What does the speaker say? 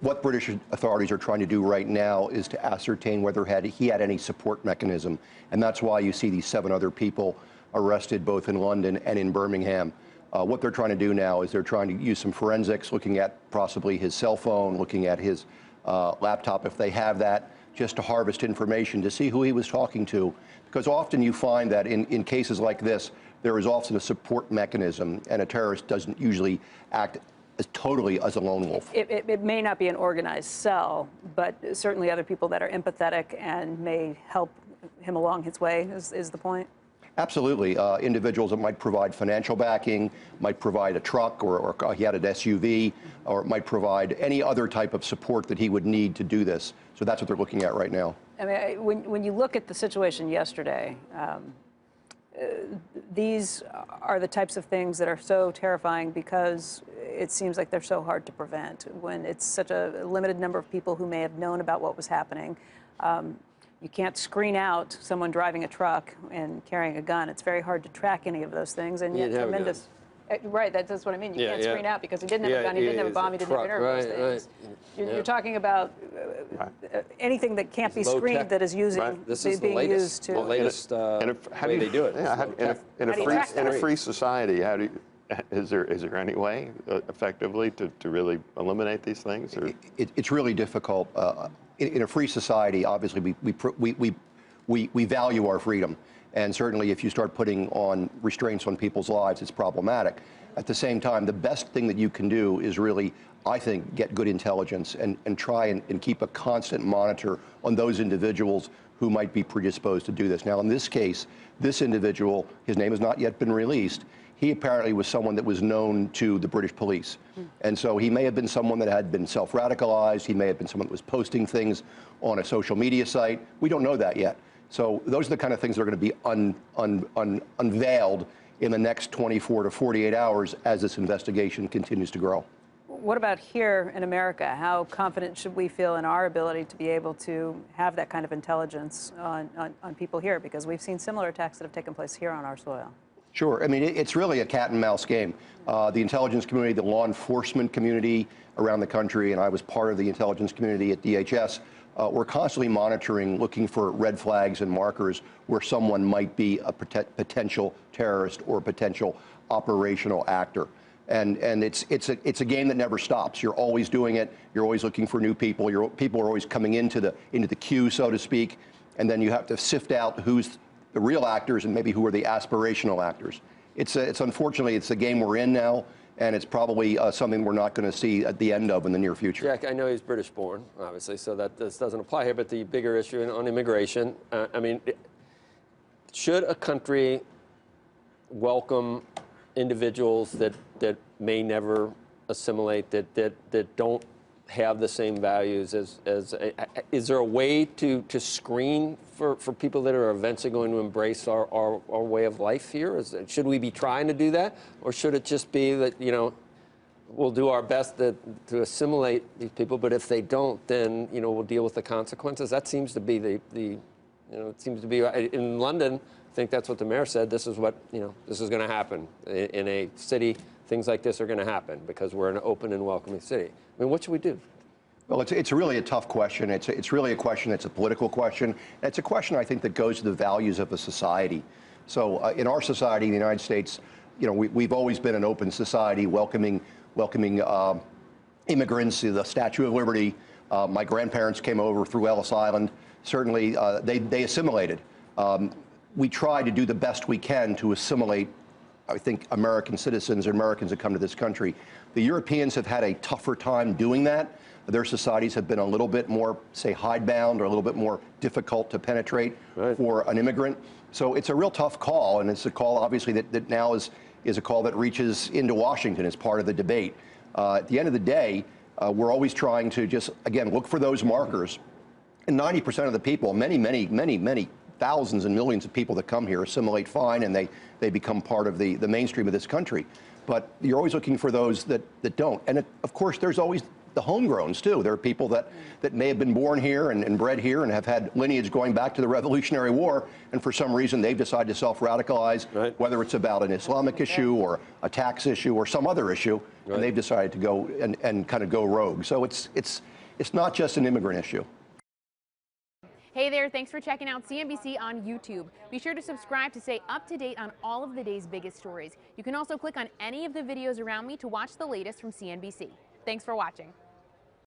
what British authorities are trying to do right now is to ascertain whether he had any support mechanism. And that's why you see these 7 other people arrested both in London and in Birmingham. What they're trying to do now is they're trying to use some forensics, looking at possibly his cell phone, looking at his laptop, if they have that, just to harvest information to see who he was talking to. Because often you find that in cases like this, there is often a support mechanism, and a terrorist doesn't usually act totally as a lone wolf. It may not be an organized cell, but certainly other people that are empathetic and may help him along his way is the point. Absolutely. Individuals that might provide financial backing, might provide a truck, or he had an SUV, or might provide any other type of support that he would need to do this. So that's what they're looking at right now. I mean, when you look at the situation yesterday, these are the types of things that are so terrifying because it seems like they're so hard to prevent. When it's such a limited number of people who may have known about what was happening, you can't screen out someone driving a truck and carrying a gun. It's very hard to track any of those things, and yet tremendous. Right, that's what I mean. You can't screen out because he didn't have a gun, he didn't have a bomb, he didn't have any of those things. You're talking about anything that can't be screened that is using, This is being used to. The latest way they do it. In a free society, is there any way effectively to really eliminate these things? Or? It's really difficult. In a free society, obviously, we value our freedom. And certainly, if you start putting on restraints on people's lives, it's problematic. At the same time, the best thing that you can do is really, I think, get good intelligence and try and keep a constant monitor on those individuals who might be predisposed to do this. Now, in this case, this individual, his name has not yet been released. He apparently was someone that was known to the British police. And so he may have been someone that had been self-radicalized. He may have been someone that was posting things on a social media site. We don't know that yet. So those are the kind of things that are going to be unveiled in the next 24 to 48 hours as this investigation continues to grow. What about here in America? How confident should we feel in our ability to be able to have that kind of intelligence on people here? Because we've seen similar attacks that have taken place here on our soil. Sure. I mean, it's really a cat and mouse game. The intelligence community, the law enforcement community around the country, and I was part of the intelligence community at DHS, we're constantly monitoring, looking for red flags and markers where someone might be a potential terrorist or a potential operational actor. And it's a game that never stops. You're always doing it. You're always looking for new people. People are always coming into the queue, so to speak, and then you have to sift out who's the real actors and maybe who are the aspirational actors. It's unfortunately, it's the game we're in now, and it's probably something we're not going to see at the end of in the near future. Jack, I know he's British-born, obviously, so that this doesn't apply here, but the bigger issue on immigration, I mean, should a country welcome individuals that may never assimilate, that don't have the same values is there a way to screen for people that are eventually going to embrace our way of life here? Should we be trying to do that, or should it just be that, you know, we'll do our best to assimilate these people, but if they don't, then, you know, we'll deal with the consequences? That seems to be it seems to be in London. I think that's what the mayor said. This is what, you know, this is going to happen in a city. Things like this are going to happen because we're an open and welcoming city. I mean, what should we do? Well, it's really a tough question. It's really a question. It's a political question. It's a question, I think, that goes to the values of a society. So in our society in the United States, you know, we've always been an open society, welcoming immigrants to the Statue of Liberty. My grandparents came over through Ellis Island. Certainly, they assimilated. We try to do the best we can to assimilate, I think, American citizens or Americans that come to this country. The Europeans have had a tougher time doing that. Their societies have been a little bit more, say, hidebound or a little bit more difficult to penetrate for an immigrant. So it's a real tough call, and it's a call, obviously, that now is a call that reaches into Washington as part of the debate. At the end of the day, we're always trying to just, again, look for those markers. And 90% of the people, many thousands and millions of people that come here assimilate fine, and they become part of the mainstream of this country. But you're always looking for those that don't. And of course, there's always the homegrowns, too. There are people that may have been born here and bred here and have had lineage going back to the Revolutionary War, and for some reason they've decided to self-radicalize, whether it's about an Islamic issue or a tax issue or some other issue, and they've decided to go and kind of go rogue. So it's It's not just an immigrant issue. Hey there, thanks for checking out CNBC on YouTube. Be sure to subscribe to stay up to date on all of the day's biggest stories. You can also click on any of the videos around me to watch the latest from CNBC. Thanks for watching.